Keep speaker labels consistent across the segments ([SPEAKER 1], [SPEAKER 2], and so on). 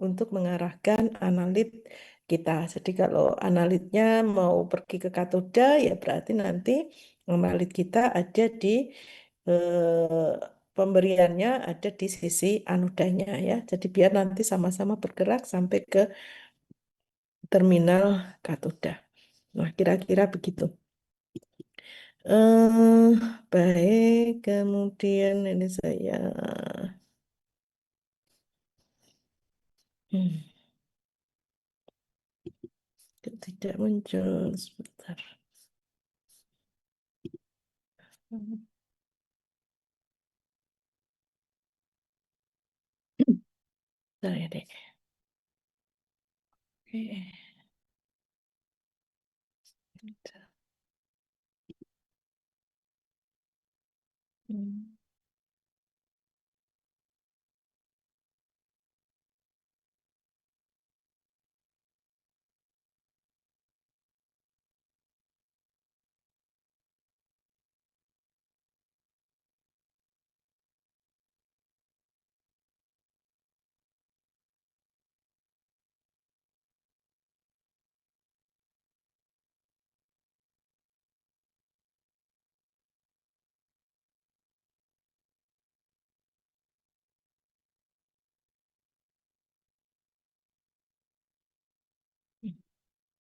[SPEAKER 1] untuk mengarahkan analit kita. Jadi kalau analitnya mau pergi ke katoda, ya berarti nanti analit kita ada di pemberiannya ada di sisi anodanya ya. Jadi biar nanti sama-sama bergerak sampai ke terminal katoda. Nah, kira-kira begitu. eh Baik, kemudian ini saya hmm, tidak muncul sebentar. Hmm, Bentar ya, Dek. Oke. Hmm.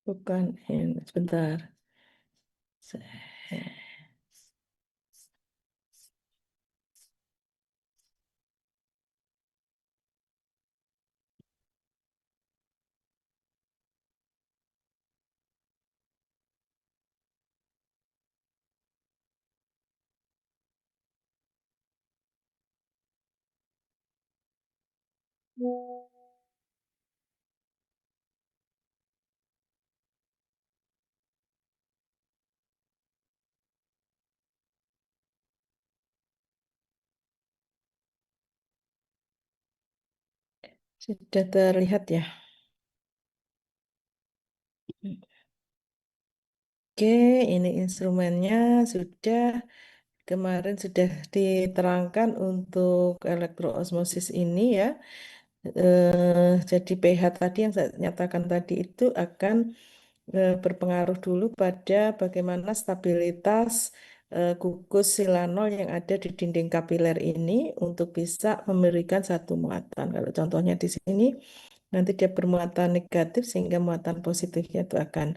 [SPEAKER 1] Bukan, sebentar. Se- Sudah terlihat ya. Oke, ini instrumennya sudah kemarin sudah diterangkan untuk elektroosmosis ini ya. Jadi pH tadi yang saya nyatakan tadi itu akan berpengaruh dulu pada bagaimana stabilitas gugus silanol yang ada di dinding kapiler ini untuk bisa memberikan satu muatan. Kalau contohnya di sini nanti dia bermuatan negatif sehingga muatan positifnya itu akan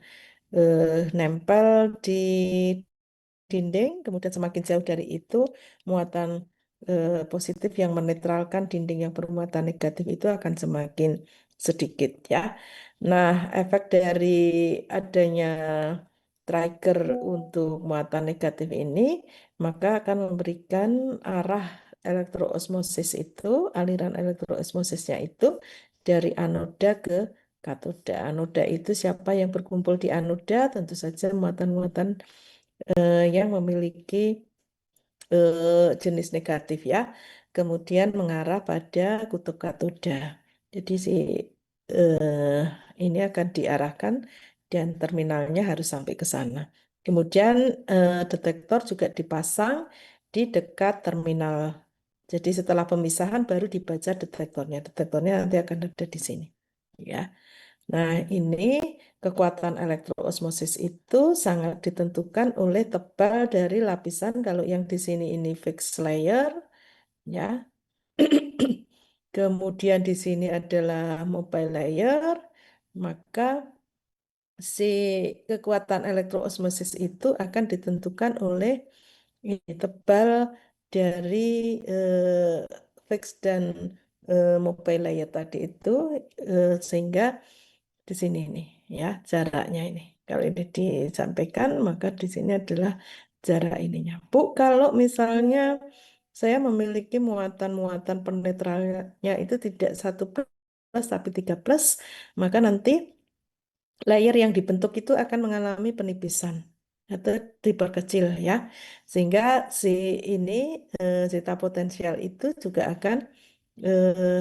[SPEAKER 1] nempel di dinding, kemudian semakin jauh dari itu muatan positif yang menetralkan dinding yang bermuatan negatif itu akan semakin sedikit ya. Nah, efek dari adanya trigger untuk muatan negatif ini maka akan memberikan arah elektroosmosis itu, aliran elektroosmosisnya itu dari anoda ke katoda. Anoda itu siapa yang berkumpul di anoda? Tentu saja muatan-muatan yang memiliki jenis negatif ya, kemudian mengarah pada kutub katoda. Jadi si eh, ini akan diarahkan dan terminalnya harus sampai ke sana. Kemudian detektor juga dipasang di dekat terminal. Jadi setelah pemisahan baru dibaca detektornya. Detektornya nanti akan ada di sini. Ya. Nah, ini kekuatan elektroosmosis itu sangat ditentukan oleh tebal dari lapisan. Kalau yang di sini ini fixed layer, ya. Kemudian di sini adalah mobile layer, maka si kekuatan elektroosmosis itu akan ditentukan oleh ini tebal dari fixed dan mobile layer tadi itu, sehingga di sini nih ya jaraknya ini. Kalau ini disampaikan maka di sini adalah jarak ininya. Bu, kalau misalnya saya memiliki muatan-muatan penetralnya itu tidak 1+ tapi 3+, maka nanti layer yang dibentuk itu akan mengalami penipisan atau diperkecil ya. Sehingga si ini zeta potensial itu juga akan eh,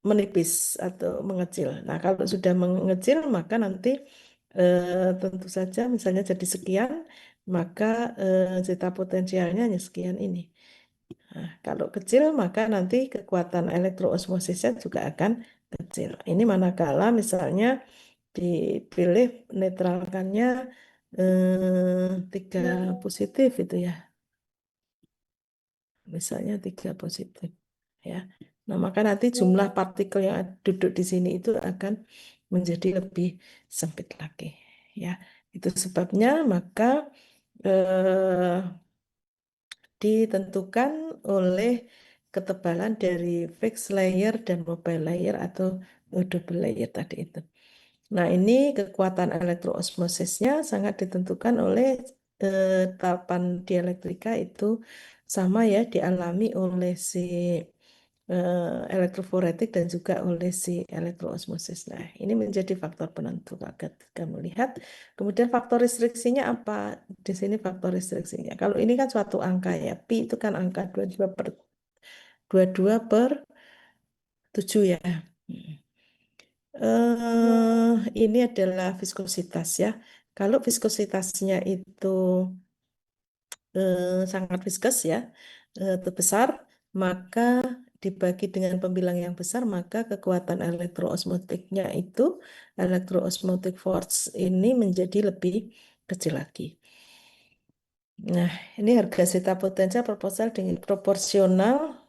[SPEAKER 1] menipis atau mengecil. Nah, kalau sudah mengecil, maka nanti tentu saja misalnya jadi sekian, maka zeta potensialnya hanya sekian ini. Nah, kalau kecil, maka nanti kekuatan elektroosmosisnya juga akan kecil. Ini manakala misalnya dipilih netralkannya 3 positif itu ya, misalnya 3 positif ya. Nah, maka nanti jumlah partikel yang duduk di sini itu akan menjadi lebih sempit lagi ya. Itu sebabnya maka eh, ditentukan oleh ketebalan dari fixed layer dan mobile layer atau double layer tadi itu. Nah, ini kekuatan elektroosmosisnya sangat ditentukan oleh tahapan dielektrika itu sama ya dialami oleh si elektroforetik dan juga oleh si elektroosmosis. Nah, ini menjadi faktor penentu Kak, ketika melihat. Kemudian faktor restriksinya apa? Di sini faktor restriksinya. Kalau ini kan suatu angka ya, pi itu kan angka 22/7 ya. Ini adalah viskositas ya. Kalau viskositasnya itu sangat viskus ya, itu besar, maka dibagi dengan pembilang yang besar, maka kekuatan elektroosmotiknya itu, elektroosmotic force ini menjadi lebih kecil lagi. Nah, ini harga zeta potensial proporsional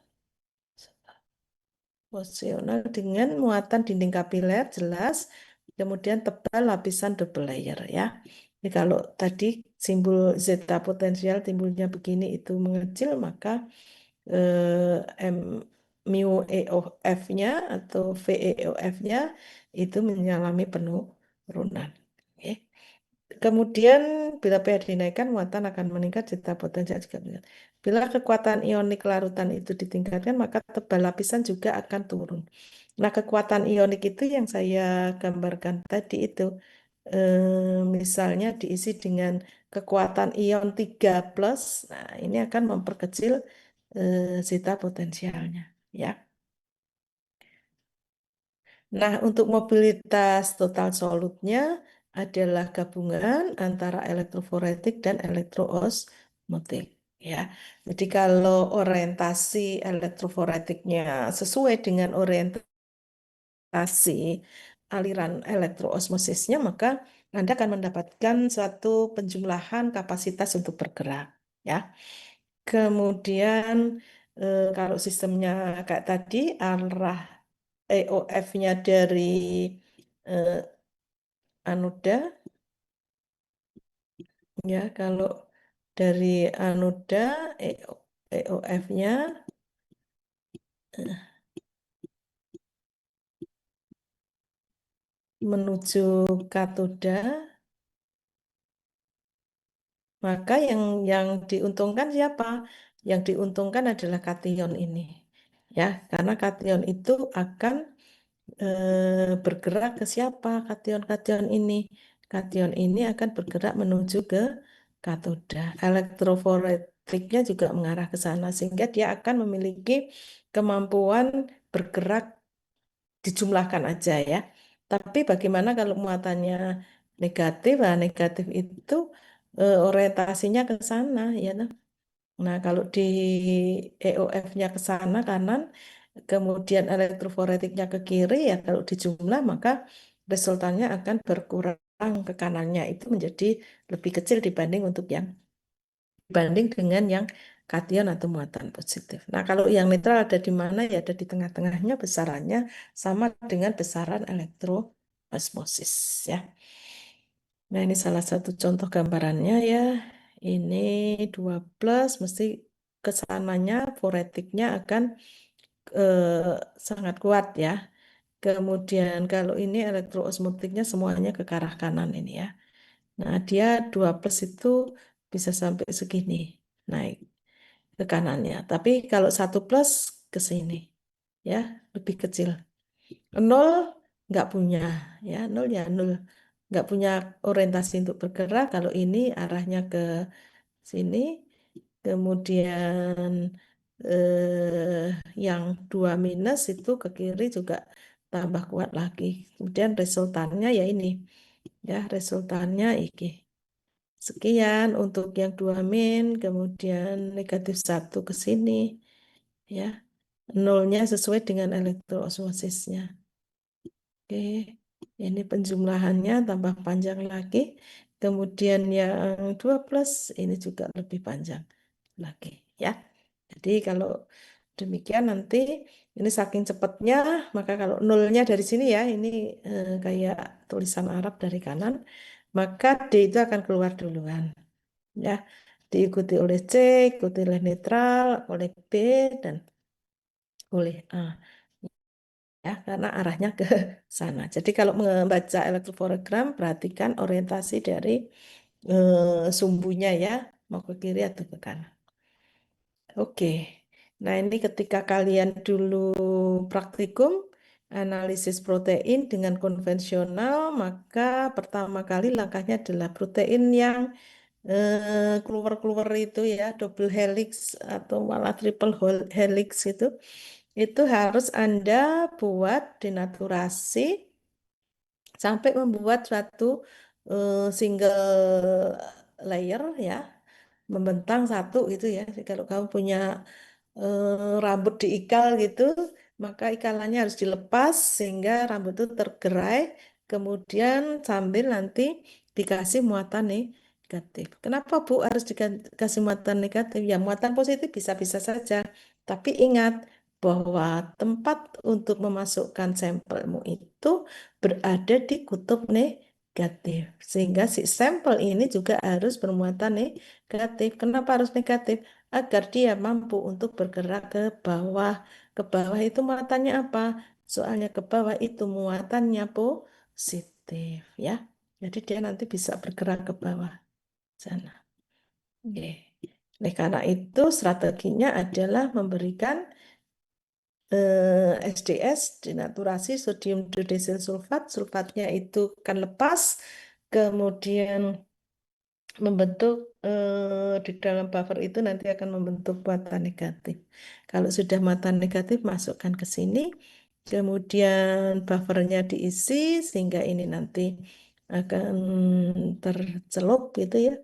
[SPEAKER 1] Proporsional dengan muatan dinding kapiler jelas, kemudian tebal lapisan double layer ya. Jadi kalau tadi simbol zeta potensial timbulnya begini itu mengecil, maka M mu EOF-nya atau VEOF-nya itu mengalami penurunan. Oke. Kemudian bila pH dinaikkan, muatan akan meningkat, zeta potensial juga meningkat. Bila kekuatan ionik larutan itu ditingkatkan, maka tebal lapisan juga akan turun. Nah, kekuatan ionik itu yang saya gambarkan tadi itu, misalnya diisi dengan kekuatan ion 3 plus, nah ini akan memperkecil zeta potensialnya, ya. Nah, untuk mobilitas total solutnya adalah gabungan antara elektroforetik dan elektroosmotik. Ya, jadi kalau orientasi elektroforetiknya sesuai dengan orientasi aliran elektroosmosisnya, maka Anda akan mendapatkan suatu penjumlahan kapasitas untuk bergerak. Ya, kemudian kalau sistemnya kayak tadi, arah EOF-nya dari eh, anoda, ya kalau dari anoda EOF-nya menuju katoda, maka yang diuntungkan siapa? Yang diuntungkan adalah kation ini, ya, karena kation itu akan bergerak ke siapa? Kation-kation ini. Kation ini akan bergerak menuju ke katoda. Elektroforetiknya juga mengarah ke sana sehingga dia akan memiliki kemampuan bergerak dijumlahkan aja ya. Tapi bagaimana kalau muatannya negatif? Nah, negatif itu orientasinya ke sana ya. Nah, kalau di EOF-nya ke sana kanan, kemudian elektroforetiknya ke kiri, ya kalau dijumlah maka resultannya akan berkurang ke kanannya. Itu menjadi lebih kecil dibanding dengan yang kation atau muatan positif. Nah, kalau yang netral ada di mana? Ya ada di tengah-tengahnya, besarannya sama dengan besaran elektroosmosis ya. Nah, ini salah satu contoh gambarannya ya. Ini 2 plus, mesti kesananya foretiknya akan sangat kuat ya. Kemudian kalau ini elektroosmotiknya semuanya ke arah kanan ini ya. Nah, dia 2 plus itu bisa sampai segini naik ke kanannya. Tapi kalau 1 plus ke sini ya, lebih kecil. Nol nggak punya ya, nol ya nol. Nggak punya orientasi untuk bergerak. Kalau ini arahnya ke sini, kemudian yang 2 minus itu ke kiri juga tambah kuat lagi. Kemudian resultannya ya ini, ya resultannya iki. Sekian untuk yang 2 min, kemudian -1 ke sini, ya. Nolnya sesuai dengan elektroosmosisnya. Oke, ini penjumlahannya tambah panjang lagi. Kemudian yang 12 ini juga lebih panjang lagi ya. Jadi kalau demikian nanti ini saking cepatnya, maka kalau nolnya dari sini ya, ini kayak tulisan Arab dari kanan, maka D itu akan keluar duluan ya. Diikuti oleh C, ikuti oleh netral, oleh B, dan oleh A ya, karena arahnya ke sana. Jadi kalau membaca elektroforegram, perhatikan orientasi dari sumbunya ya, mau ke kiri atau ke kanan. Oke, nah ini ketika kalian dulu praktikum analisis protein dengan konvensional, maka pertama kali langkahnya adalah protein yang keluar-keluar itu ya, double helix atau malah triple helix itu harus Anda buat denaturasi sampai membuat suatu single layer ya, membentang satu gitu ya. Jadi kalau kamu punya rambut diikal gitu, maka ikalannya harus dilepas sehingga rambut itu tergerai, kemudian sambil nanti dikasih muatan negatif. Kenapa Bu harus dikasih muatan negatif? Ya muatan positif bisa-bisa saja, tapi ingat bahwa tempat untuk memasukkan sampelmu itu berada di kutub negatif. Sehingga si sampel ini juga harus bermuatan negatif. Kenapa harus negatif? Agar dia mampu untuk bergerak ke bawah. Ke bawah itu muatannya apa? Soalnya ke bawah itu muatannya positif ya. Jadi dia nanti bisa bergerak ke bawah sana. Oke. Oleh karena itu strateginya adalah memberikan SDS, denaturasi sodium dodesil sulfat. Sulfatnya itu kan lepas, kemudian membentuk di dalam buffer itu nanti akan membentuk muatan negatif. Kalau sudah muatan negatif, masukkan ke sini, kemudian buffernya diisi sehingga ini nanti akan tercelup gitu ya.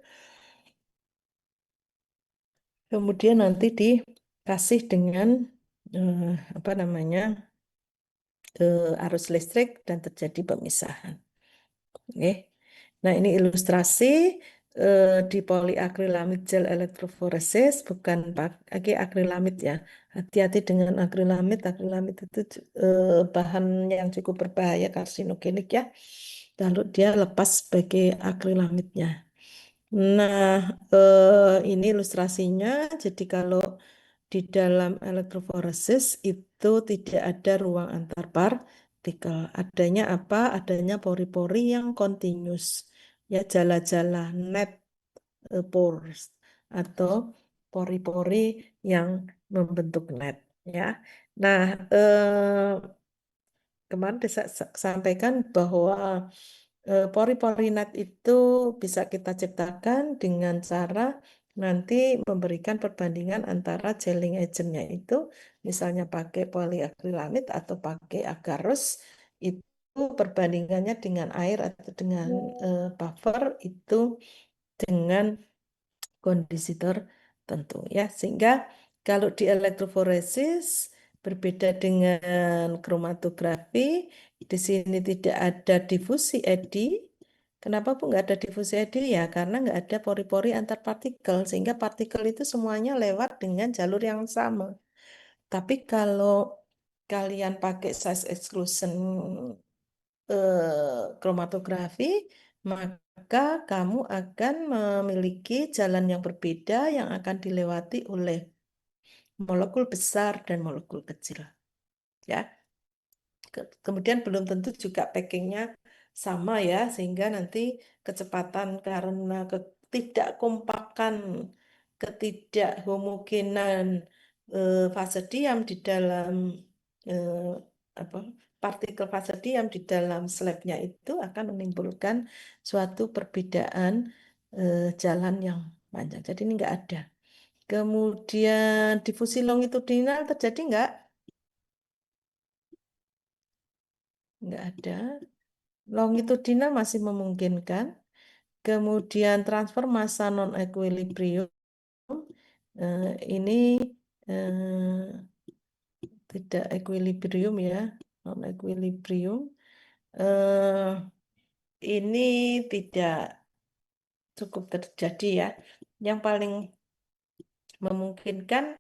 [SPEAKER 1] Kemudian nanti dikasih dengan eh, apa namanya arus listrik dan terjadi pemisahan. Oke. Nah, ini ilustrasi di poliakrilamid gel elektroforesis, bukan pakai akrilamid ya. Hati-hati dengan akrilamid. Akrilamid itu bahan yang cukup berbahaya karsinogenik ya. Lalu dia lepas sebagai akrilamidnya. Nah, ini ilustrasinya. Jadi kalau di dalam elektroforesis itu tidak ada ruang antar partikel. Adanya apa? Adanya pori-pori yang continuous. Ya, jala-jala net pores atau pori-pori yang membentuk net. Ya. Nah, kemarin sampaikan bahwa pori-pori net itu bisa kita ciptakan dengan cara nanti memberikan perbandingan antara gelling agentnya itu, misalnya pakai polyacrylamide atau pakai agarose, itu perbandingannya dengan air atau dengan buffer itu dengan kondisi tertentu ya. Sehingga kalau di elektroforesis berbeda dengan kromatografi, di sini tidak ada difusi eddy. Kenapa Bu nggak ada difusi eddy? Ya karena nggak ada pori-pori antar partikel, sehingga partikel itu semuanya lewat dengan jalur yang sama. Tapi kalau kalian pakai size exclusion kromatografi, maka kamu akan memiliki jalan yang berbeda yang akan dilewati oleh molekul besar dan molekul kecil. Ya, kemudian belum tentu juga packingnya sama ya, sehingga nanti kecepatan karena ketidakkompakan, ketidakhomogenan fase diam di dalam eh, apa partikel fase diam di dalam slabnya itu akan menimbulkan suatu perbedaan jalan yang panjang. Jadi ini enggak ada. Kemudian difusi longitudinal terjadi enggak? Enggak ada. Longitudinal masih memungkinkan. Kemudian transfer massa non equilibrium ini tidak equilibrium ya, non equilibrium. eh, ini tidak cukup terjadi ya. Yang paling memungkinkan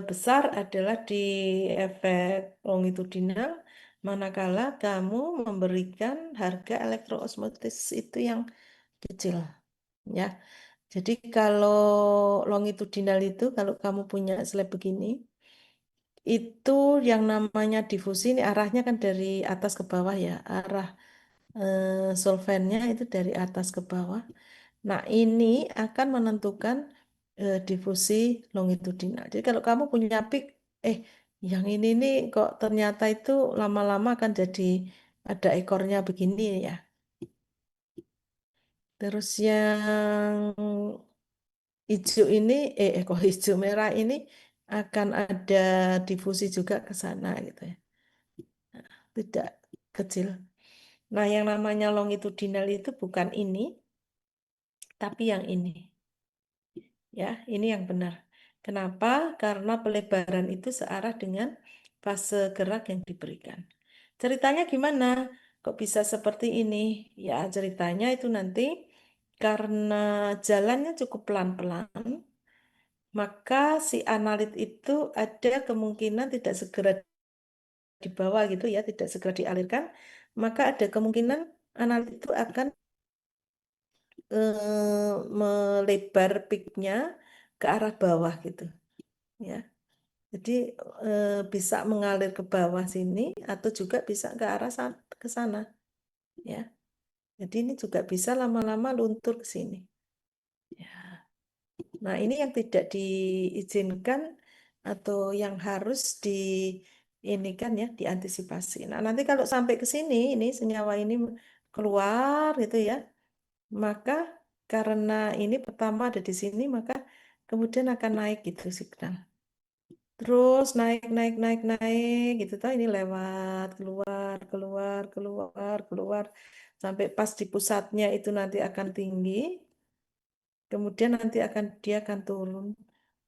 [SPEAKER 1] besar adalah di efek longitudinal, manakala kamu memberikan harga elektroosmosis itu yang kecil, ya. Jadi kalau longitudinal itu, kalau kamu punya slide begini, itu yang namanya difusi ini arahnya kan dari atas ke bawah ya, arah solvennya itu dari atas ke bawah. Nah, ini akan menentukan difusi longitudinal. Jadi kalau kamu punya peak, eh yang ini nih kok ternyata itu lama-lama akan jadi ada ekornya begini ya. Terus yang hijau ini, kok hijau merah ini akan ada difusi juga ke sana gitu ya. Tidak kecil. Nah, yang namanya longitudinal itu bukan ini, tapi yang ini. Ya, ini yang benar. Kenapa? Karena pelebaran itu searah dengan fase gerak yang diberikan. Ceritanya gimana? Kok bisa seperti ini? Ya, ceritanya itu nanti karena jalannya cukup pelan-pelan, maka si analit itu ada kemungkinan tidak segera dibawa gitu ya, tidak segera dialirkan, maka ada kemungkinan analit itu akan melebar peaknya ke arah bawah gitu ya. Jadi bisa mengalir ke bawah sini atau juga bisa ke arah ke sana ya. Jadi ini juga bisa lama-lama luntur ke sini. Ya. Nah, ini yang tidak diizinkan atau yang harus di ini kan ya diantisipasi. Nah, nanti kalau sampai ke sini ini senyawa ini keluar gitu ya, maka karena ini pertama ada di sini maka kemudian akan naik gitu signal. Terus naik, naik, naik, naik, gitu toh ini lewat, keluar, keluar, keluar, keluar, sampai pas di pusatnya itu nanti akan tinggi, kemudian nanti dia akan turun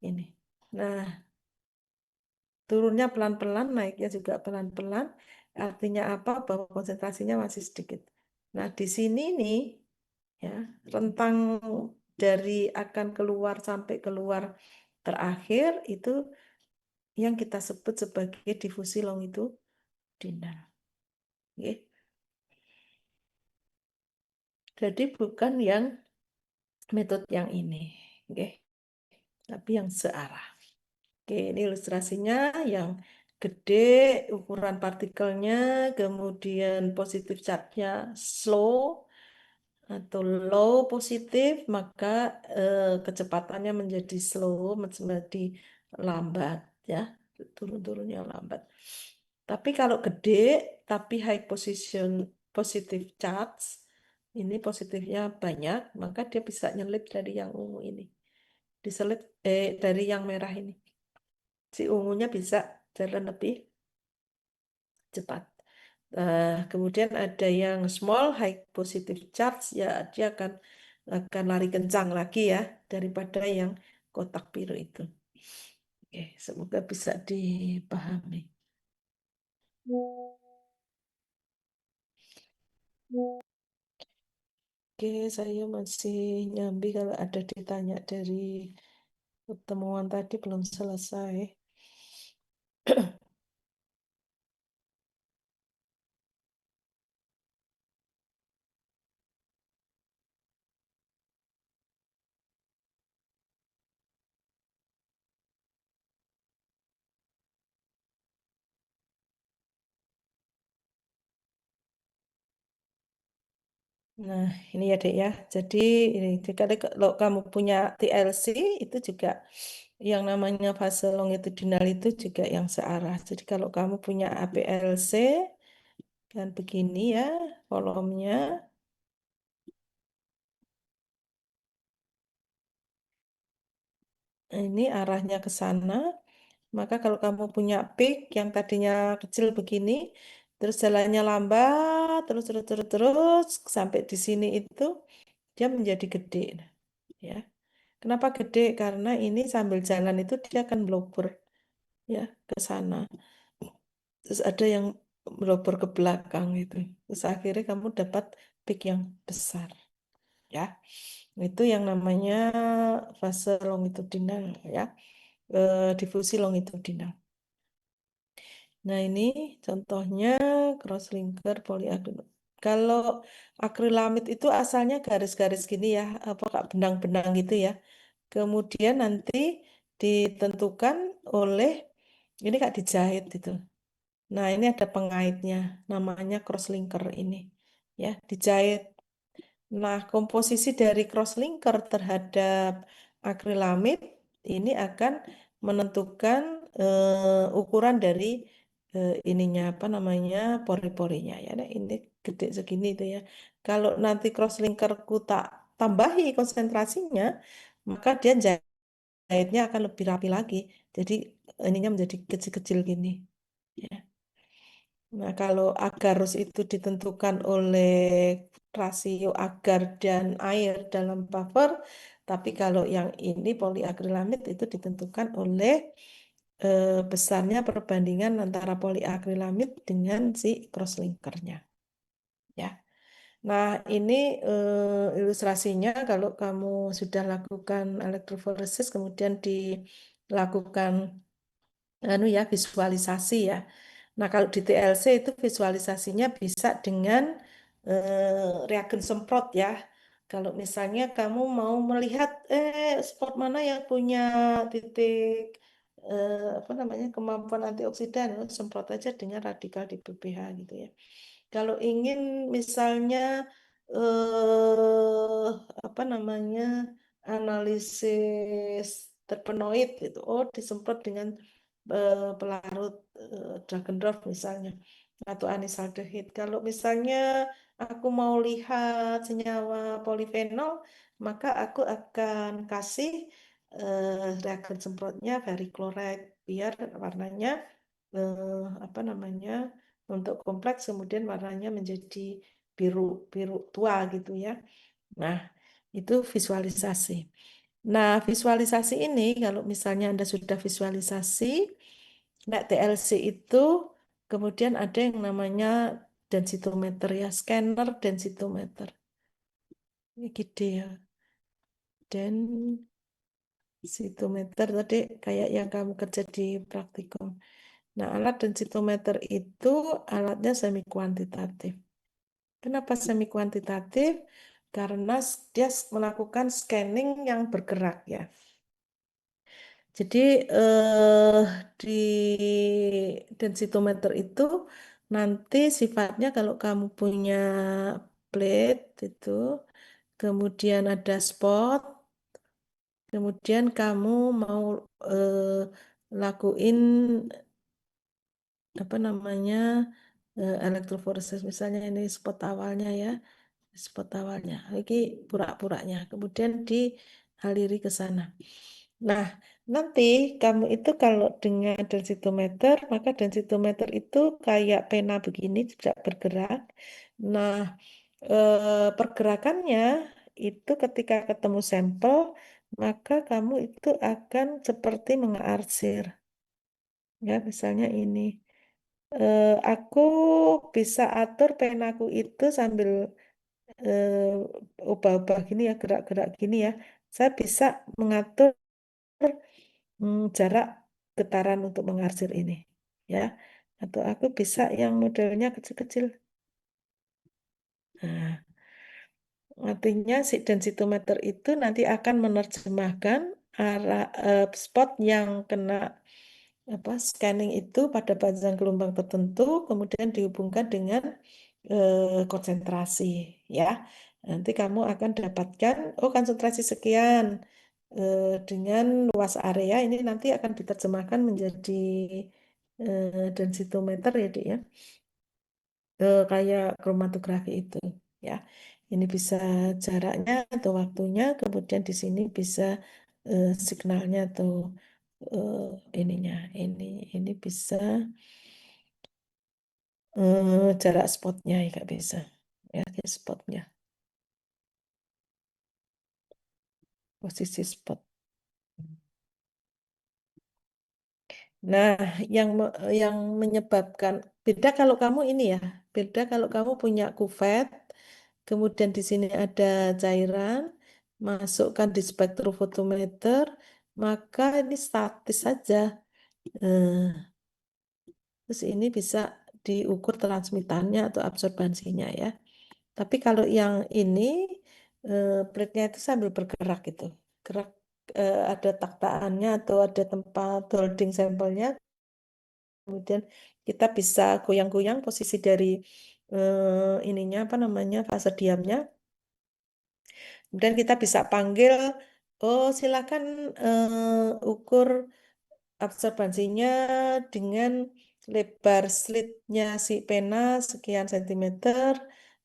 [SPEAKER 1] ini. Nah, turunnya pelan-pelan, naiknya juga pelan-pelan. Artinya apa? Bahwa konsentrasinya masih sedikit. Nah, di sini nih, ya, rentang dari akan keluar sampai keluar terakhir itu yang kita sebut sebagai difusi longitudinal. Oke. Jadi bukan yang metode yang ini, oke, tapi yang searah. Oke, ini ilustrasinya yang gede, ukuran partikelnya, kemudian positif charge-nya slow atau low positif, maka kecepatannya menjadi slow, menjadi lambat, ya, turun-turunnya lambat. Tapi kalau gede, tapi high position positive charge, ini positifnya banyak, maka dia bisa nyelip dari yang ungu ini. Diselip dari yang merah ini. Si ungunya bisa jalan lebih cepat. Kemudian ada yang small high positive charge, ya dia akan lari kencang lagi ya daripada yang kotak biru itu. Oke, semoga bisa dipahami. Oke, saya masih nyambi kalau ada ditanya dari pertemuan tadi belum selesai. Nah, ini ya Dek ya. Jadi ini kalau kamu punya TLC itu juga yang namanya fase longitudinal itu juga yang searah. Jadi kalau kamu punya APLC kan begini ya kolomnya. Ini arahnya ke sana. Maka kalau kamu punya peak yang tadinya kecil begini, terus jalannya lambat, terus terus terus terus sampai di sini itu dia menjadi gede, ya. Kenapa gede? Karena ini sambil jalan itu dia akan blobber ya ke sana. Terus ada yang melebur ke belakang itu. Terus akhirnya kamu dapat peak yang besar, ya. Itu yang namanya fase longitudinal, ya, difusi longitudinal. Nah, ini contohnya crosslinker polyakrilamid. Kalau akrilamid itu asalnya garis-garis gini ya, apa kak benang-benang gitu ya. Kemudian nanti ditentukan oleh ini kak dijahit itu. Nah, ini ada pengaitnya, namanya crosslinker ini. Ya, dijahit. Nah, komposisi dari crosslinker terhadap akrilamid ini akan menentukan ukuran dari ininya apa namanya pori-porinya ya. Nah, ini gede segini itu ya. Kalau nanti crosslinkerku tak tambahi konsentrasinya, maka dia jahitnya akan lebih rapi lagi. Jadi ininya menjadi kecil-kecil gini. Ya. Nah, kalau agarus itu ditentukan oleh rasio agar dan air dalam buffer, tapi kalau yang ini poliakrilamid itu ditentukan oleh besarnya perbandingan antara poliakrilamid dengan si crosslinkernya. Ya. Nah, ini ilustrasinya kalau kamu sudah lakukan elektroforesis kemudian dilakukan anu ya visualisasi ya. Nah, kalau di TLC itu visualisasinya bisa dengan reagen semprot ya. Kalau misalnya kamu mau melihat spot mana yang punya titik apa namanya kemampuan antioksidan, semprot aja dengan radikal di PPH gitu ya. Kalau ingin misalnya apa namanya analisis terpenoid gitu, oh disemprot dengan pelarut Dragendorf misalnya atau anisaldehid. Kalau misalnya aku mau lihat senyawa polifenol, maka aku akan kasih reagen semprotnya varichloride biar warnanya apa namanya untuk kompleks kemudian warnanya menjadi biru biru tua gitu ya. Nah, itu visualisasi. Nah, visualisasi ini kalau misalnya Anda sudah visualisasi, nah TLC itu kemudian ada yang namanya densitometer ya, scanner densitometer. Ini gede ya. Densitometer tadi kayak yang kamu kerja di praktikum. Nah, alat densitometer itu alatnya semi kuantitatif. Kenapa semi kuantitatif? Karena dia melakukan scanning yang bergerak ya. Jadi di densitometer itu nanti sifatnya kalau kamu punya plate itu, kemudian ada spot, kemudian kamu mau lakuin apa namanya elektroforesis misalnya ini spot awalnya ya. Spot awalnya, lagi pura-puranya, kemudian dialiri ke sana. Nah, nanti kamu itu kalau dengan densitometer, maka densitometer itu kayak pena begini, tidak bergerak. Nah, pergerakannya itu ketika ketemu sampel, maka kamu itu akan seperti mengarsir. Ya, misalnya ini. Aku bisa atur penaku itu sambil ubah-ubah gini ya, gerak-gerak gini ya, saya bisa mengatur jarak getaran untuk mengarsir ini, ya. Atau aku bisa yang modelnya kecil-kecil. Nah, artinya si densitometer itu nanti akan menerjemahkan arah spot yang kena apa scanning itu pada panjang gelombang tertentu, kemudian dihubungkan dengan konsentrasi, ya. Nanti kamu akan dapatkan, oh konsentrasi sekian dengan luas area ini nanti akan diterjemahkan menjadi densitometer ya, Dik, ya. Kayak kromatografi itu, ya. Ini bisa jaraknya atau waktunya, kemudian di sini bisa signalnya atau eh, ininya, ini bisa jarak spotnya ya nggak bisa, ya di spotnya, posisi spot. Nah, yang menyebabkan beda kalau kamu ini ya, beda kalau kamu punya kuvet, kemudian di sini ada cairan, masukkan di spektrofotometer, maka ini statis saja. Eh, Terus ini bisa diukur transmitannya atau absorbansinya ya. Tapi kalau yang ini plate-nya itu sambil bergerak gitu. Gerak ada taktaannya atau ada tempat holding sampelnya. Kemudian kita bisa goyang-goyang posisi dari ininya apa namanya fase diamnya. Kemudian kita bisa panggil, oh silakan ukur absorbansinya dengan lebar slitnya si pena sekian sentimeter,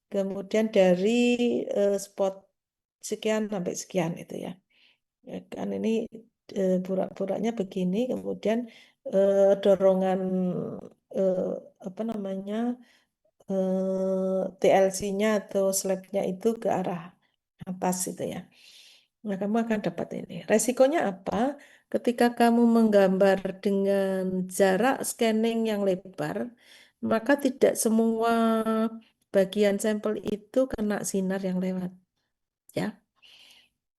[SPEAKER 1] kemudian dari spot sekian sampai sekian itu ya. Ya kan ini burak-buraknya begini, kemudian dorongan eh, apa namanya TLC-nya atau slabnya itu ke arah atas itu ya. Nah, kamu akan dapat ini. Resikonya apa? Ketika kamu menggambar dengan jarak scanning yang lebar, maka tidak semua bagian sampel itu kena sinar yang lewat, ya.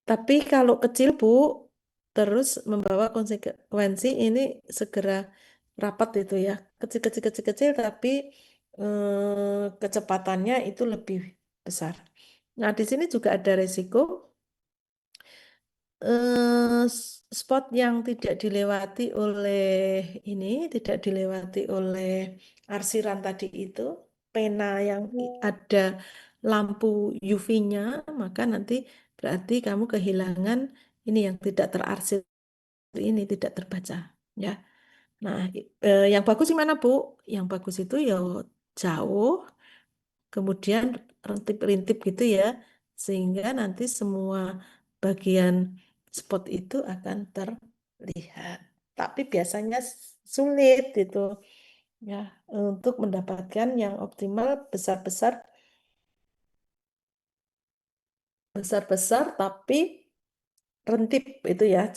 [SPEAKER 1] Tapi kalau kecil, Bu, terus membawa konsekuensi ini segera rapat itu ya. Kecil-kecil kecil-kecil tapi kecepatannya itu lebih besar. Nah, di sini juga ada resiko spot yang tidak dilewati oleh ini, tidak dilewati oleh arsiran tadi itu, pena yang ada lampu UV-nya, maka nanti berarti kamu kehilangan ini yang tidak terarsir ini tidak terbaca, ya. Nah, yang bagus gimana, Bu? Yang bagus itu ya jauh, kemudian rintip-rintip gitu ya, sehingga nanti semua bagian spot itu akan terlihat. Tapi biasanya sulit itu ya untuk mendapatkan yang optimal besar-besar, besar-besar tapi rentip itu ya,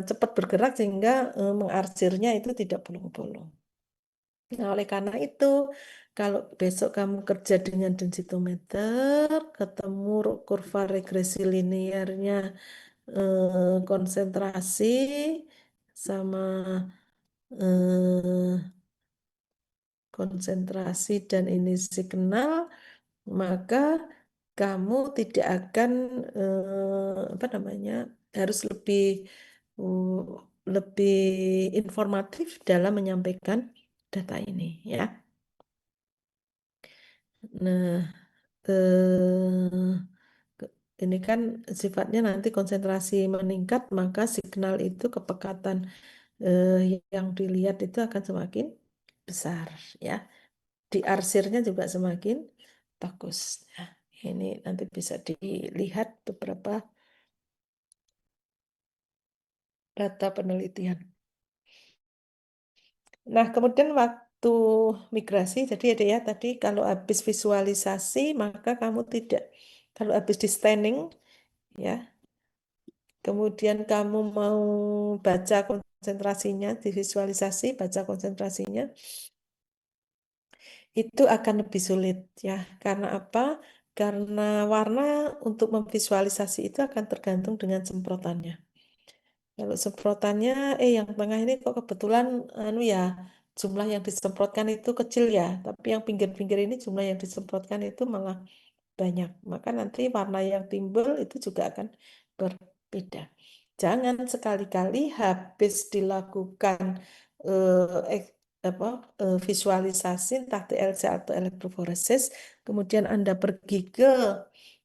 [SPEAKER 1] cepat bergerak sehingga mengarsirnya itu tidak bolong-bolong. Nah, oleh karena itu, kalau besok kamu kerja dengan densitometer, ketemu kurva regresi linearnya konsentrasi sama eh, konsentrasi dan ini signal, maka kamu tidak akan apa namanya harus uh, lebih informatif dalam menyampaikan data ini ya. Nah, eh, ini kan sifatnya nanti konsentrasi meningkat, maka signal itu kepekatan eh, yang dilihat itu akan semakin besar ya. Diarsirnya juga semakin bagus. Nah, ini nanti bisa dilihat beberapa data penelitian. Nah, kemudian waktu migrasi, jadi ada ya tadi kalau habis visualisasi maka kamu tidak, kalau habis di scanning ya, kemudian kamu mau baca konsentrasinya, divisualisasi, baca konsentrasinya, itu akan lebih sulit ya. Karena apa? Karena warna untuk memvisualisasi itu akan tergantung dengan semprotannya. Kalau semprotannya, yang tengah ini kok kebetulan anu ya, jumlah yang disemprotkan itu kecil ya, tapi yang pinggir-pinggir ini jumlah yang disemprotkan itu malah banyak. Maka nanti warna yang timbul itu juga akan berbeda. Jangan sekali-kali habis dilakukan apa, visualisasi entah TLC atau elektroforesis, kemudian Anda pergi ke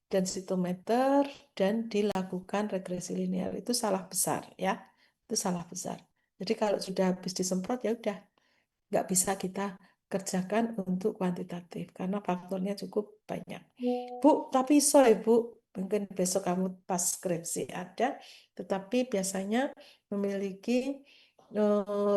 [SPEAKER 1] densitometer dan dilakukan regresi linear. Itu salah besar ya. Itu salah besar. Jadi kalau sudah habis disemprot ya udah nggak bisa kita kerjakan untuk kuantitatif karena faktornya cukup banyak. Bu, tapi sorry Bu, mungkin besok kamu pas skripsi ada, tetapi biasanya memiliki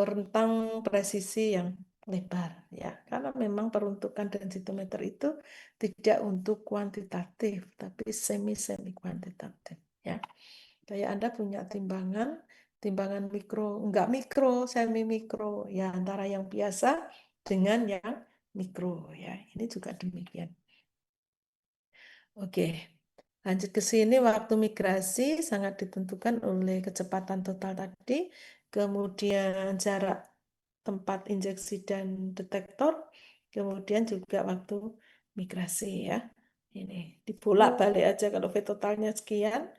[SPEAKER 1] rentang presisi yang lebar ya, karena memang peruntukan densitometer itu tidak untuk kuantitatif, tapi semi-semi kuantitatif ya. Kayak Anda punya timbangan, timbangan mikro, enggak mikro, semi mikro, ya antara yang biasa dengan yang mikro, ya. Ini juga demikian. Oke, lanjut ke sini waktu migrasi sangat ditentukan oleh kecepatan total tadi, kemudian jarak tempat injeksi dan detektor, kemudian juga waktu migrasi ya. Ini dibolak-balik aja kalau V totalnya sekian,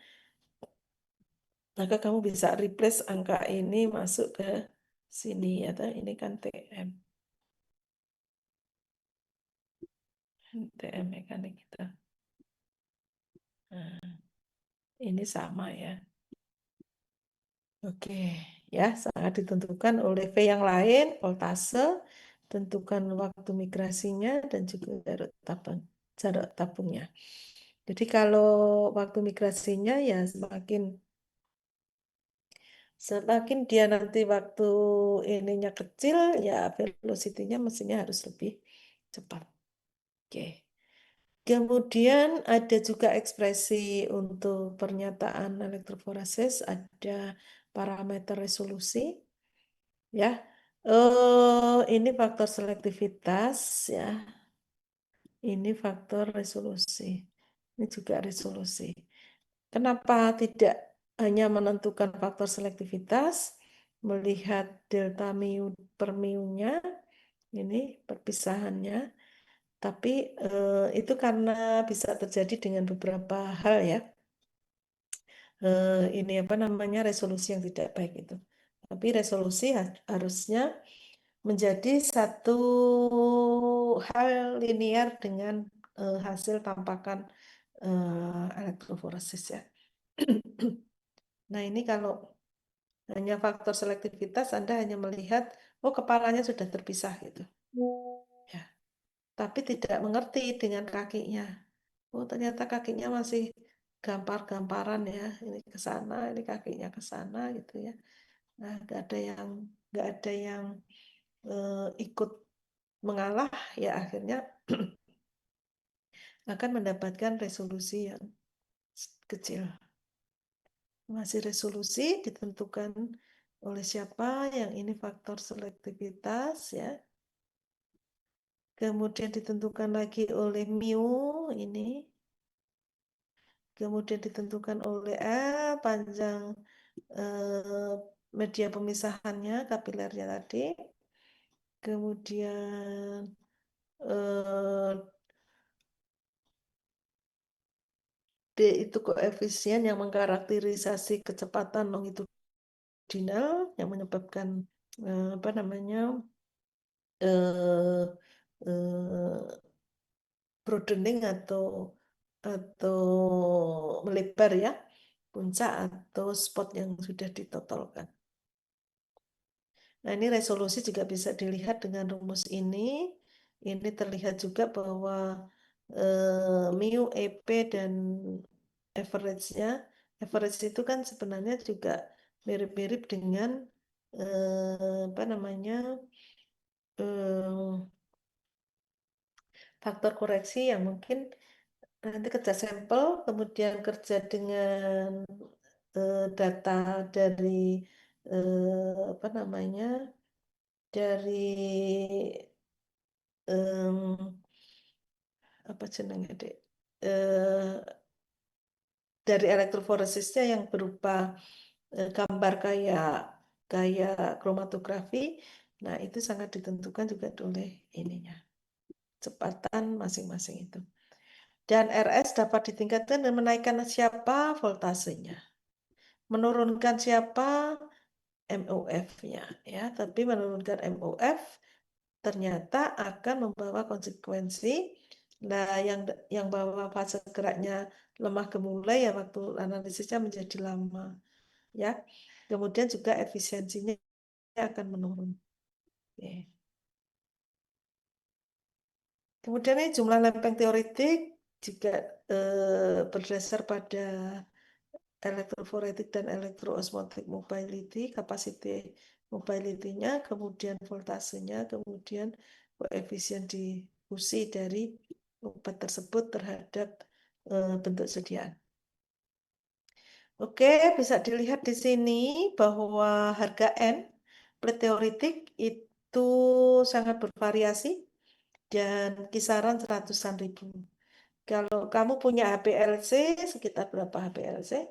[SPEAKER 1] maka kamu bisa replace angka ini masuk ke sini ya. Ini kan TM, TM mekanik kita. Nah, ini sama ya. Oke, ya sangat ditentukan oleh V yang lain, voltase, tentukan waktu migrasinya dan juga jarak tabungnya. Jadi kalau waktu migrasinya ya semakin dia nanti waktu ininya kecil ya velocity-nya mestinya harus lebih cepat. Oke. Kemudian ada juga ekspresi untuk pernyataan elektroforesis, ada parameter resolusi. Ya, ini faktor selektivitas ya. Ini faktor resolusi. Ini juga resolusi. Kenapa tidak hanya menentukan faktor selektivitas, melihat delta mu per mu-nya, ini perpisahannya, tapi itu karena bisa terjadi dengan beberapa hal ya. Ini apa namanya resolusi yang tidak baik itu. Tapi resolusi harusnya menjadi satu hal linear dengan hasil tampakan elektroforesis ya. Nah ini kalau hanya faktor selektivitas Anda hanya melihat oh kepalanya sudah terpisah gitu ya, tapi tidak mengerti dengan kakinya. Oh ternyata kakinya masih gampar-gamparan ya, ini ke sana, ini kakinya ke sana gitu ya. Nah nggak ada yang ikut mengalah ya akhirnya akan mendapatkan resolusi yang kecil. Masih resolusi ditentukan oleh siapa, yang ini faktor selektivitas ya. Kemudian ditentukan lagi oleh mu ini. Kemudian ditentukan oleh panjang media pemisahannya, kapilernya tadi. Kemudian eh, D itu koefisien yang mengkarakterisasi kecepatan longitudinal yang menyebabkan apa namanya eh, eh, broadening atau melebar ya puncak atau spot yang sudah ditotolkan. Nah, ini resolusi juga bisa dilihat dengan rumus ini. Ini terlihat juga bahwa mu, EP, dan average-nya. Average itu kan sebenarnya juga mirip-mirip dengan apa namanya eh, faktor koreksi yang mungkin nanti kerja sampel, kemudian kerja dengan data dari apa namanya dari em, apa jenenge dek eh, dari elektroforesisnya yang berupa gambar kayak kayak kromatografi. Nah, itu sangat ditentukan juga oleh ininya, kecepatan masing-masing itu. Dan RS dapat ditingkatkan dan menaikkan siapa voltasenya, menurunkan siapa MOF-nya ya, tapi menurunkan MOF ternyata akan membawa konsekuensi. Nah, yang bawa fase geraknya lemah gemulai ya waktu analisisnya menjadi lama ya. Kemudian juga efisiensinya akan menurun. Oke. Kemudian ini jumlah lempeng teoretik juga berdasar pada elektroforetik dan elektroosmotic mobility, capacity mobility-nya, kemudian voltasenya, kemudian koefisien difusi dari obat tersebut terhadap bentuk sediaan. Oke, bisa dilihat di sini bahwa harga N plate teoritik itu sangat bervariasi dan kisaran seratusan ribu. Kalau kamu punya HPLC, sekitar berapa HPLC?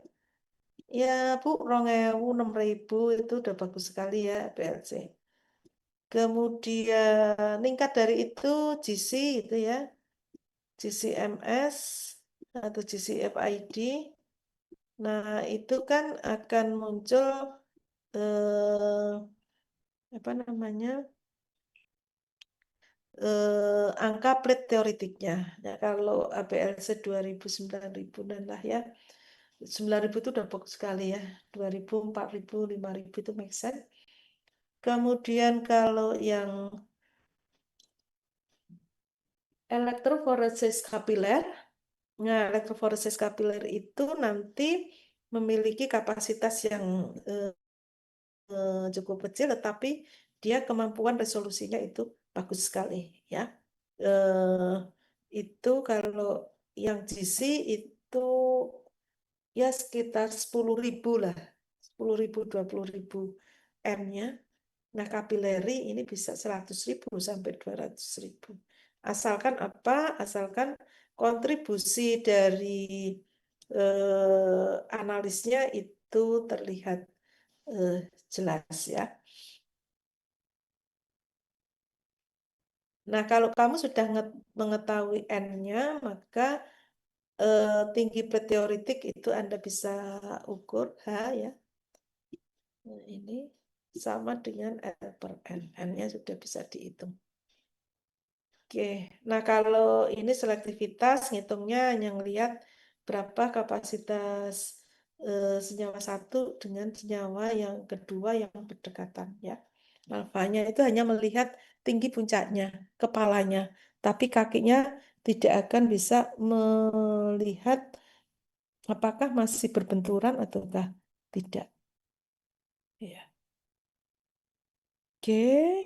[SPEAKER 1] Ya, Bu, 2000, 6000 itu udah bagus sekali ya HPLC. Kemudian meningkat dari itu GC itu ya, GCMS atau GCFID. Nah, itu kan akan muncul apa namanya angka plate teoritiknya. Ya, kalau APLC 2000, 9000 dan lah ya. 9000 itu udah bagus sekali ya. 2000, 4000, 5000 itu make sense. Kemudian kalau yang elektroforesis kapiler, nah elektroforesis kapiler itu nanti memiliki kapasitas yang cukup kecil, tetapi dia kemampuan resolusinya itu bagus sekali ya. Eh, itu kalau yang GC itu ya sekitar 10.000 lah, 10.000, 20.000 M-nya. Nah, kapileri ini bisa 100.000 sampai 200.000. Asalkan apa? Asalkan kontribusi dari analisnya itu terlihat eh, jelas ya. Nah, kalau kamu sudah mengetahui N-nya, maka tinggi preteoritik itu Anda bisa ukur H ya. Nah, ini sama dengan L per N. N-nya sudah bisa dihitung. Oke, nah kalau ini selektivitas, ngitungnya hanya ngelihat berapa kapasitas senyawa satu dengan senyawa yang kedua yang berdekatan ya. Alfanya itu hanya melihat tinggi puncaknya, kepalanya, tapi kakinya tidak akan bisa melihat apakah masih berbenturan ataukah tidak. Ya. Oke,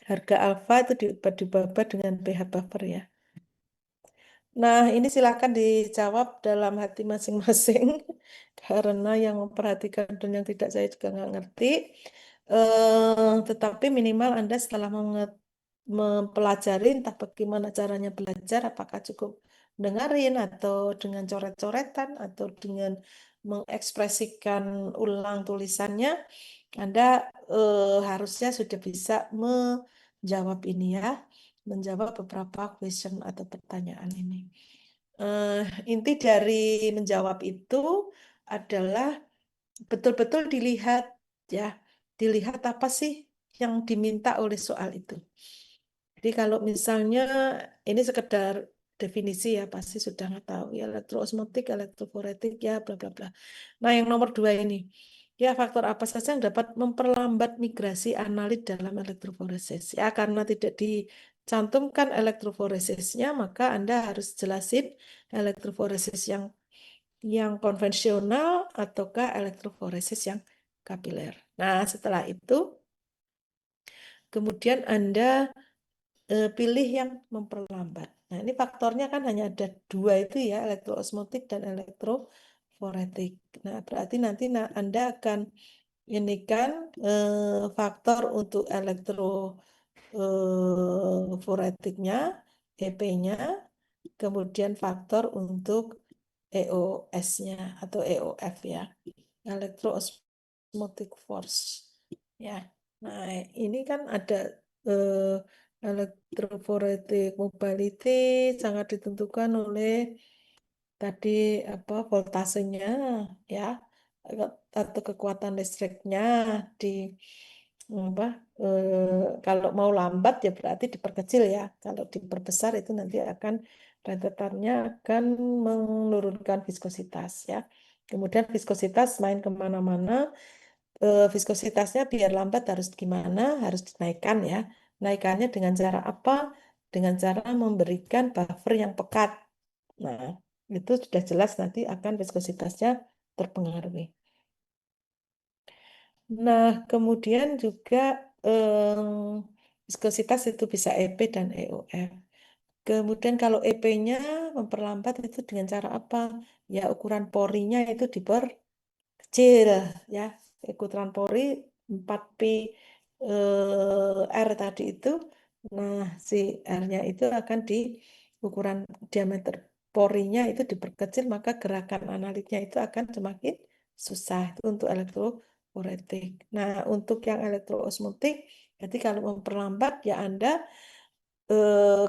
[SPEAKER 1] harga alfa itu dibagi dengan pH buffer ya. Nah, ini silakan dijawab dalam hati masing-masing karena yang memperhatikan dan yang tidak saya juga nggak ngerti. Tetapi minimal Anda setelah mempelajari entah bagaimana caranya belajar, apakah cukup dengerin atau dengan coret-coretan atau dengan mengekspresikan ulang tulisannya, Anda harusnya sudah bisa menjawab ini ya, menjawab beberapa question atau pertanyaan ini. Eh, Inti dari menjawab itu adalah betul-betul dilihat ya, dilihat apa sih yang diminta oleh soal itu. Jadi kalau misalnya ini sekedar definisi ya pasti sudah nggak tahu ya elektroosmotik, elektroforetik ya bla bla bla. Nah yang nomor dua ini ya faktor apa saja yang dapat memperlambat migrasi analit dalam elektroforesis ya karena tidak dicantumkan elektroforesisnya maka Anda harus jelasin elektroforesis yang konvensional ataukah elektroforesis yang kapiler. Nah setelah itu kemudian Anda pilih yang memperlambat. Nah, ini faktornya kan hanya ada dua itu ya, elektroosmotik dan elektroforetik. Nah, berarti nanti Anda akan ini kan faktor untuk elektroforetiknya, EP-nya, kemudian faktor untuk EOS-nya atau EOF ya, electroosmotic force. Ya, nah ini kan ada eh, electrophoretic mobility sangat ditentukan oleh tadi apa voltasenya ya atau kekuatan listriknya di apa kalau mau lambat ya berarti diperkecil ya kalau diperbesar itu nanti akan rentetannya akan menurunkan viskositas ya kemudian viskositas main kemana-mana viskositasnya biar lambat harus gimana harus dinaikkan ya naikannya dengan cara apa dengan cara memberikan buffer yang pekat nah itu sudah jelas nanti akan viskositasnya terpengaruh. Nah, kemudian juga viskositas itu bisa EP dan EOF. Kemudian kalau EP-nya memperlambat itu dengan cara apa? Ya ukuran porinya itu diperkecil ya. Ukuran pori 4pi R tadi itu. Nah, si R-nya itu akan di ukuran diameter porinya itu diperkecil, maka gerakan analitnya itu akan semakin susah. Itu untuk elektroforetik. Nah, untuk yang elektroosmotik, jadi kalau memperlambat ya Anda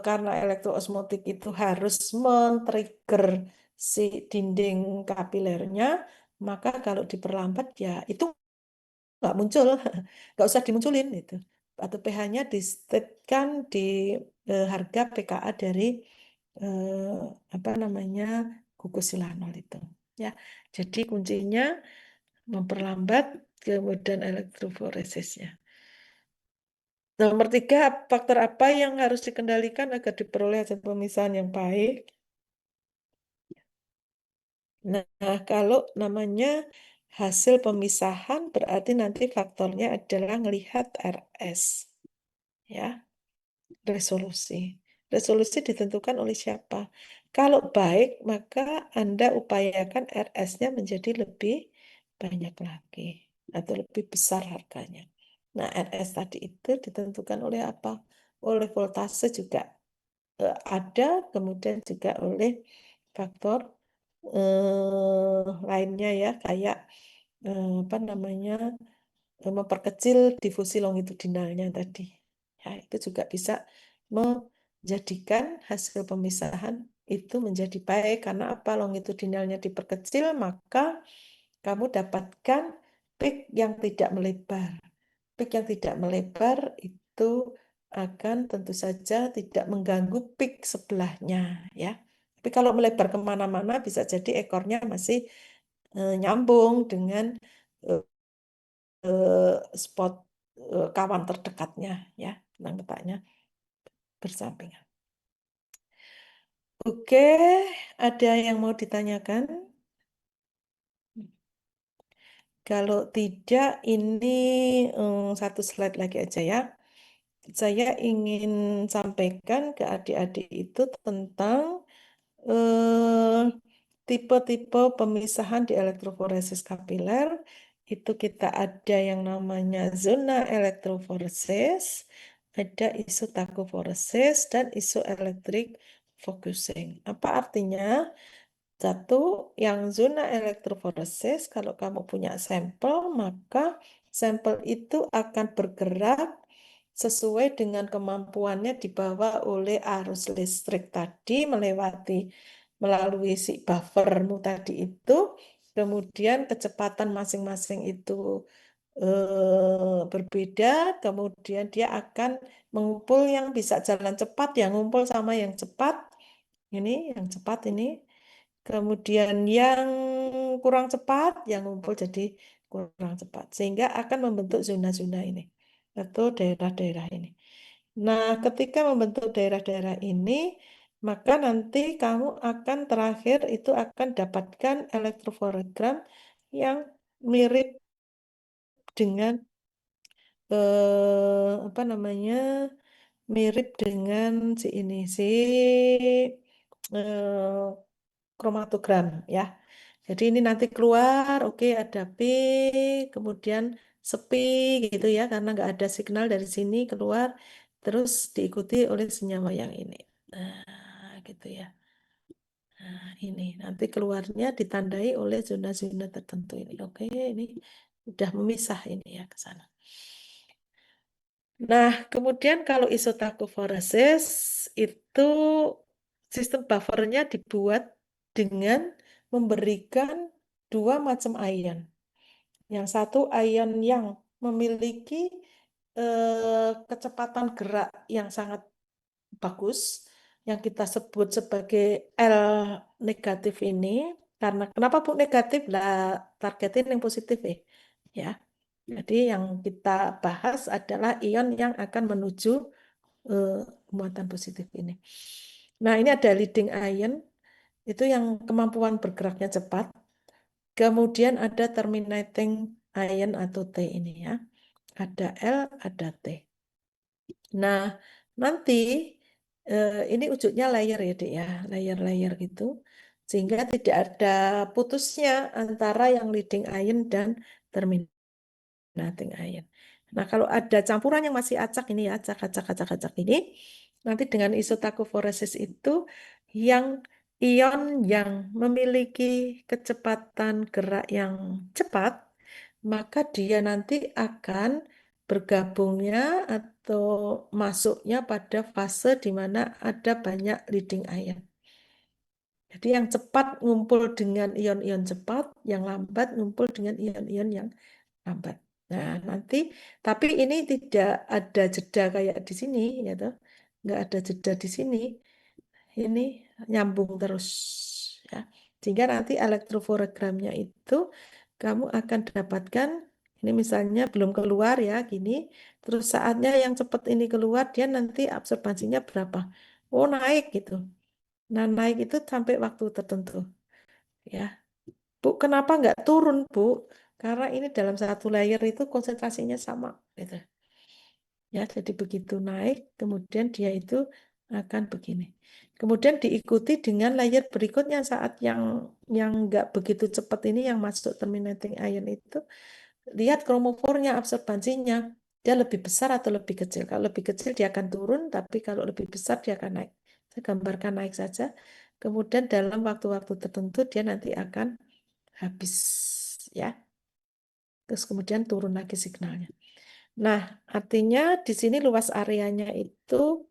[SPEAKER 1] karena elektroosmotik itu harus men-trigger si dinding kapilernya, maka kalau diperlambat ya itu nggak muncul, nggak usah dimunculin itu. Atau pH-nya disetkan di harga pKa dari eh, apa namanya glukosilano itu. Ya, jadi kuncinya memperlambat kemudian elektroforesisnya. Nomor tiga, faktor apa yang harus dikendalikan agar diperoleh hasil pemisahan yang baik? Nah, kalau namanya hasil pemisahan berarti nanti faktornya adalah melihat RS, ya, resolusi. Resolusi ditentukan oleh siapa? Kalau baik, maka Anda upayakan RS-nya menjadi lebih banyak lagi atau lebih besar harganya. Nah, RS tadi itu ditentukan oleh apa? Oleh voltase juga ada, kemudian juga oleh faktor lainnya ya, kayak apa namanya memperkecil difusi longitudinalnya tadi. Ya, itu juga bisa menjadikan hasil pemisahan itu menjadi baik karena apa longitudinalnya diperkecil, maka kamu dapatkan peak yang tidak melebar. Peak yang tidak melebar itu akan tentu saja tidak mengganggu peak sebelahnya, ya. Tapi kalau melebar kemana-mana bisa jadi ekornya masih nyambung dengan eh, spot kawan terdekatnya, ya, benang letaknya bersampingan. Oke, ada yang mau ditanyakan? Kalau tidak, ini satu slide lagi aja ya. Saya ingin sampaikan ke adik-adik itu tentang eh, tipe-tipe pemisahan di elektroforesis kapiler. Itu kita ada yang namanya zona elektroforesis, ada isotakoforesis, dan isoelektrik focusing. Apa artinya? Satu, yang zona elektroforesis, kalau kamu punya sampel, maka sampel itu akan bergerak sesuai dengan kemampuannya dibawa oleh arus listrik tadi melalui si buffermu tadi itu, kemudian kecepatan masing-masing itu berbeda, kemudian dia akan mengumpul yang bisa jalan cepat, yang ngumpul sama yang cepat, ini yang cepat ini. Kemudian yang kurang cepat, yang ngumpul jadi kurang cepat. Sehingga akan membentuk zona-zona ini atau daerah-daerah ini. Nah, ketika membentuk daerah-daerah ini, maka nanti kamu akan terakhir itu akan dapatkan elektroforegram yang mirip dengan apa namanya? Mirip dengan si ini, si kromatogram ya. Jadi ini nanti keluar, oke ada P, kemudian sepi gitu ya, karena nggak ada signal dari sini keluar, terus diikuti oleh senyawa yang ini. Nah, gitu ya. Nah, ini nanti keluarnya ditandai oleh zona-zona tertentu ini. Oke, ini udah memisah ini ya ke sana. Nah, kemudian kalau isotakoforesis itu sistem buffernya dibuat dengan memberikan dua macam ion. Yang satu ion yang memiliki kecepatan gerak yang sangat bagus, yang kita sebut sebagai L negatif ini. Karena kenapa Bu negatif? Lah targetin yang positif ya. Jadi yang kita bahas adalah ion yang akan menuju eh, muatan positif ini. Nah, ini ada leading ion, itu yang kemampuan bergeraknya cepat. Kemudian ada terminating ion atau T ini ya. Ada L, ada T. Nah, nanti ini wujudnya layer ya Dek ya, layer-layer gitu. Sehingga tidak ada putusnya antara yang leading ion dan terminating ion. Nah, kalau ada campuran yang masih acak ini ya, acak, acak, acak, acak ini, nanti dengan isotakoforesis itu yang ion yang memiliki kecepatan gerak yang cepat, maka dia nanti akan bergabungnya atau masuknya pada fase di mana ada banyak leading ion. Jadi yang cepat ngumpul dengan ion-ion cepat, yang lambat ngumpul dengan ion-ion yang lambat. Nah, nanti tapi ini tidak ada jeda kayak di sini ya toh. Nggak ada jeda di sini. Ini nyambung terus ya. Sehingga nanti elektroforogramnya itu kamu akan dapatkan ini misalnya belum keluar ya gini, terus saatnya yang cepat ini keluar dia nanti absorbansinya berapa? Oh, naik gitu. Nah, naik itu sampai waktu tertentu ya. Bu, kenapa nggak turun, Bu? Karena ini dalam satu layer itu konsentrasinya sama gitu. Ya, jadi begitu naik, kemudian dia itu akan begini. Kemudian diikuti dengan layer berikutnya saat yang nggak begitu cepat ini yang masuk terminating ion itu, lihat kromofornya, absorbansinya, dia lebih besar atau lebih kecil. Kalau lebih kecil dia akan turun, tapi kalau lebih besar dia akan naik. Saya gambarkan naik saja. Kemudian dalam waktu-waktu tertentu dia nanti akan habis ya. Terus kemudian turun lagi signalnya. Nah, artinya di sini luas areanya itu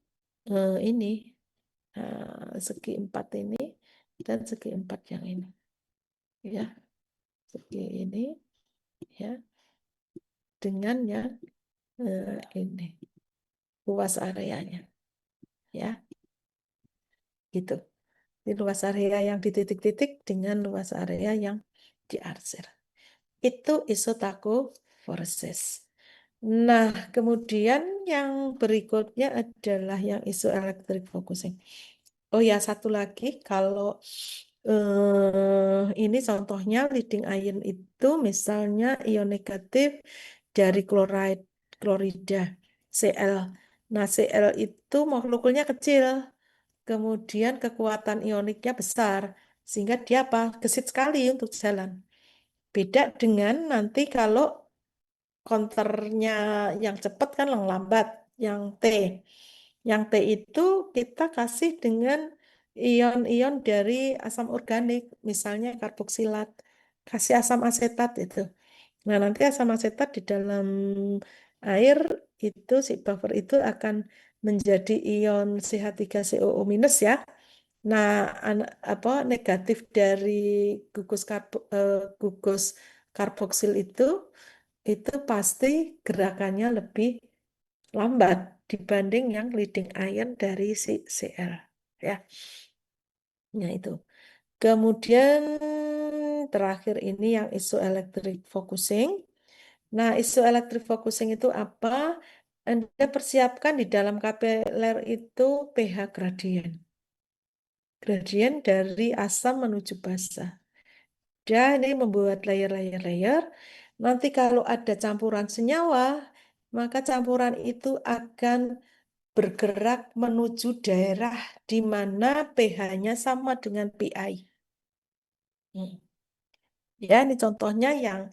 [SPEAKER 1] ini segi 4 ini dan segi 4 yang ini. Ya, segi ini ya dengan yang ini luas areanya ya. Gitu. Di luas area yang di titik-titik dengan luas area yang diarsir. Itu isotakoforesis. Nah, kemudian yang berikutnya adalah yang isoelectric focusing. Oh ya, satu lagi, kalau ini contohnya leading ion itu misalnya ion negatif dari klorida, Cl. Nah, Cl itu molekulnya kecil, kemudian kekuatan ioniknya besar, sehingga dia apa? Gesit sekali untuk jalan. Beda dengan nanti kalau counternya yang cepat kan yang lambat, yang T. Yang T itu kita kasih dengan ion-ion dari asam organik, misalnya karboksilat, kasih asam asetat itu. Nah, nanti asam asetat di dalam air itu si buffer itu akan menjadi ion CH3COO minus ya. Nah, apa negatif dari gugus karboksil itu pasti gerakannya lebih lambat dibanding yang leading ion dari si Cl ya. Nah, itu. Kemudian terakhir ini yang isoelectric focusing. Nah, isoelectric focusing itu apa? Anda persiapkan di dalam kapiler itu pH gradien. Gradien dari asam menuju basa. Dan ini membuat layer-layer-layer. Nanti kalau ada campuran senyawa, maka campuran itu akan bergerak menuju daerah di mana pH-nya sama dengan pI. Hmm. Ya, ini contohnya yang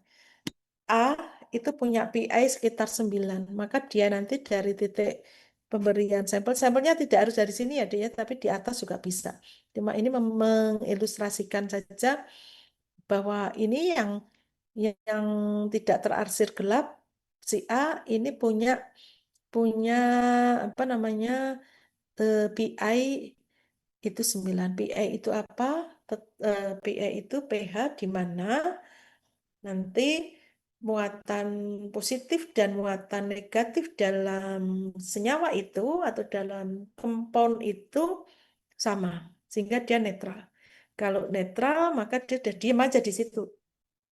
[SPEAKER 1] A itu punya pI sekitar 9. Maka dia nanti dari titik pemberian sampel, sampelnya tidak harus dari sini ya, dia, tapi di atas juga bisa. Cuma ini mengilustrasikan saja bahwa ini yang tidak terarsir gelap, si A ini punya punya apa namanya PI itu 9. PI itu apa? PI itu pH di mana nanti muatan positif dan muatan negatif dalam senyawa itu atau dalam kompon itu sama, sehingga dia netral. Kalau netral, maka dia udah diam aja di situ,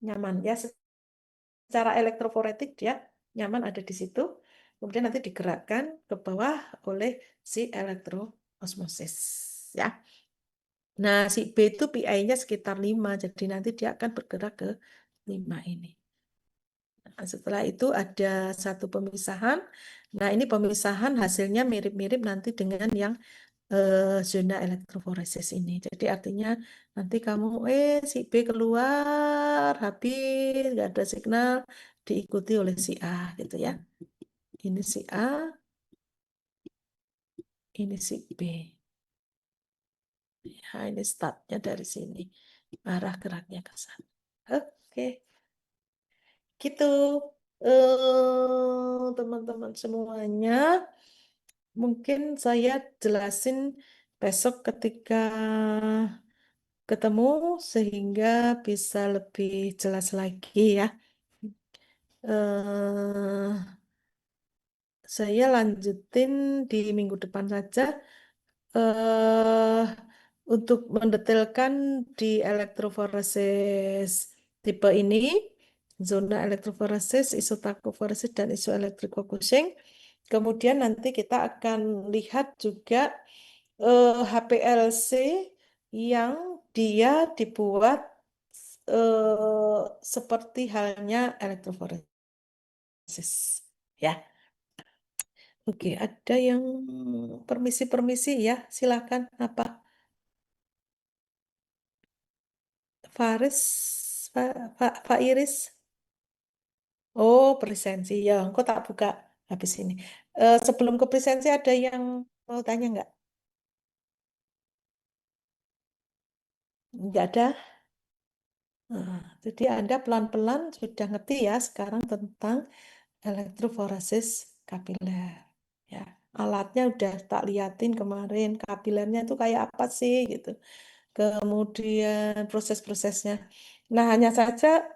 [SPEAKER 1] nyaman ya. Secara elektroforetik dia nyaman ada di situ. Kemudian nanti digerakkan ke bawah oleh si elektroosmosis ya. Nah, si B itu PI-nya sekitar 5, jadi nanti dia akan bergerak ke 5 ini. Nah, setelah itu ada satu pemisahan. Nah, ini pemisahan hasilnya mirip-mirip nanti dengan yang zona elektroforesis ini. Jadi artinya nanti kamu si B keluar habis nggak ada signal diikuti oleh si A gitu ya. Ini si A, ini si B. Nah, ini startnya dari sini. Arah geraknya ke sana. Oke, gitu. Teman-teman semuanya, mungkin saya jelasin besok ketika ketemu sehingga bisa lebih jelas lagi ya. eh saya lanjutin di minggu depan saja eh untuk mendetailkan di elektroforesis tipe ini, zona elektroforesis, isotakoforesis, dan isoelectric focusing. Kemudian nanti kita akan lihat juga HPLC yang dia dibuat seperti halnya elektroforesis. Ya, oke. Ada yang permisi-permisi ya, silakan. Apa? Faris, Fairis. Oh, presensi. Ya, engkau tak buka habis ini. Sebelum ke presensi ada yang mau tanya nggak? Nggak ada. Nah, jadi Anda pelan-pelan sudah ngerti ya sekarang tentang elektroforesis kapiler. Ya, alatnya udah tak liatin kemarin. Kapilernya itu kayak apa sih gitu. Kemudian proses-prosesnya. Nah, hanya saja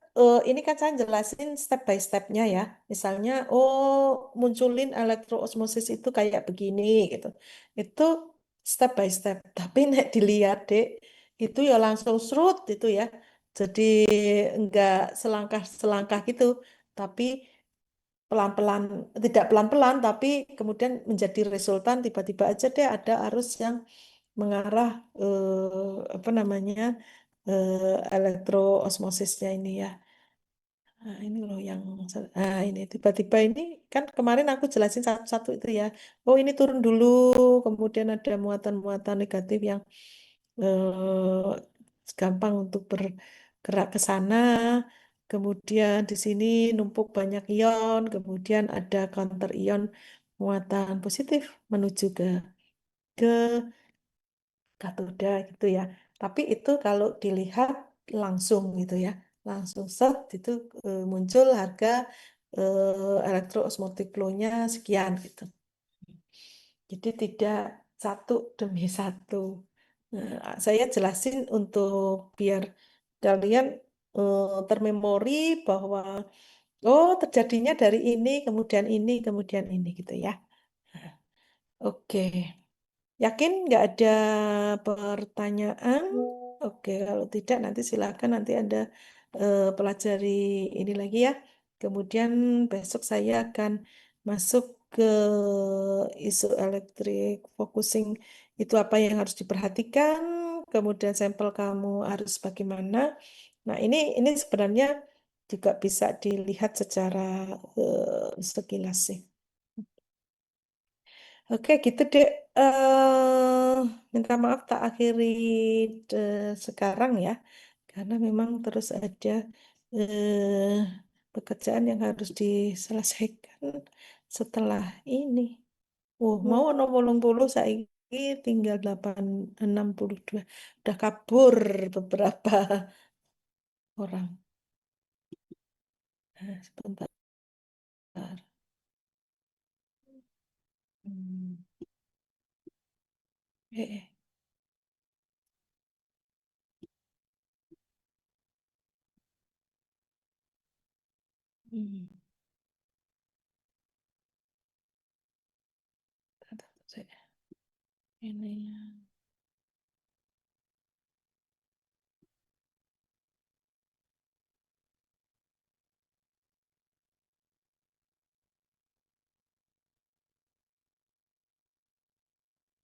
[SPEAKER 1] ini kan saya jelasin step by stepnya ya. Misalnya, oh munculin elektroosmosis itu kayak begini gitu. Itu step by step. Tapi nek dilihat dek, itu ya langsung serut itu ya. Jadi enggak selangkah-selangkah gitu. Tapi pelan-pelan, tidak pelan-pelan, tapi kemudian menjadi resultan tiba-tiba aja deh ada arus yang mengarah apa namanya elektroosmosisnya ini ya. Nah, ini loh yang ini tiba-tiba ini kan kemarin aku jelasin satu-satu itu ya. Oh, ini turun dulu, kemudian ada muatan-muatan negatif yang gampang untuk bergerak ke sana. Kemudian di sini numpuk banyak ion, kemudian ada counter ion muatan positif menuju ke katoda gitu ya. Tapi itu kalau dilihat langsung gitu ya, langsung set itu muncul harga elektroosmotic flow-nya sekian gitu. Jadi tidak satu demi satu. Nah, saya jelasin untuk biar kalian termemori bahwa oh terjadinya dari ini, kemudian ini gitu ya. Oke. Yakin nggak ada pertanyaan? Oke, kalau tidak nanti silakan nanti Anda pelajari ini lagi ya. Kemudian besok saya akan masuk ke isu elektrik focusing itu apa yang harus diperhatikan, kemudian sampel kamu harus bagaimana. Nah, ini sebenarnya juga bisa dilihat secara sekilas sih. Oke, gitu deh. Minta maaf tak akhiri sekarang ya, karena memang terus ada eh, pekerjaan yang harus diselesaikan setelah ini. Oh, mau 60 saiki tinggal 62. Udah kabur beberapa orang. Sebentar. Hmm. Eh, hmm. Ini.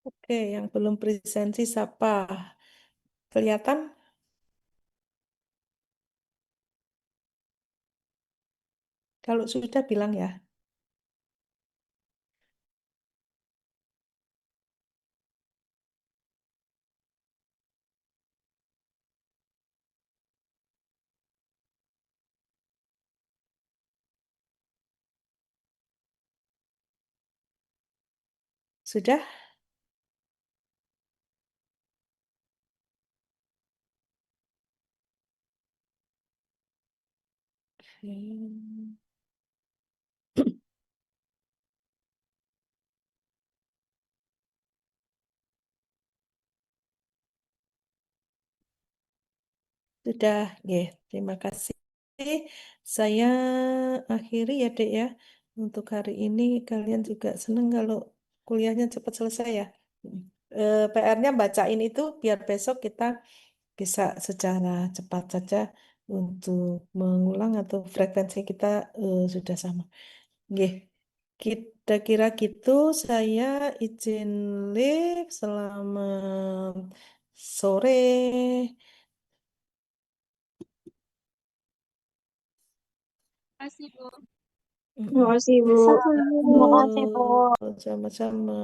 [SPEAKER 1] Oke, yang belum presensi siapa? Kelihatan? Kalau sudah bilang ya. Sudah? Hmm. Sudah, ya. Terima kasih. Saya akhiri ya, Dek ya. Untuk hari ini kalian juga seneng kalau kuliahnya cepat selesai ya. PR-nya bacain itu biar besok kita bisa secara cepat saja untuk mengulang atau frekuensi kita sudah sama. Nggih, kita kira gitu. Saya izin live. Selamat sore.
[SPEAKER 2] Kasih, Bu.
[SPEAKER 1] Mm-mm.
[SPEAKER 3] Terima kasih, Bu.
[SPEAKER 1] Sama-sama,
[SPEAKER 4] Terima kasih, Bu.
[SPEAKER 1] sama-sama.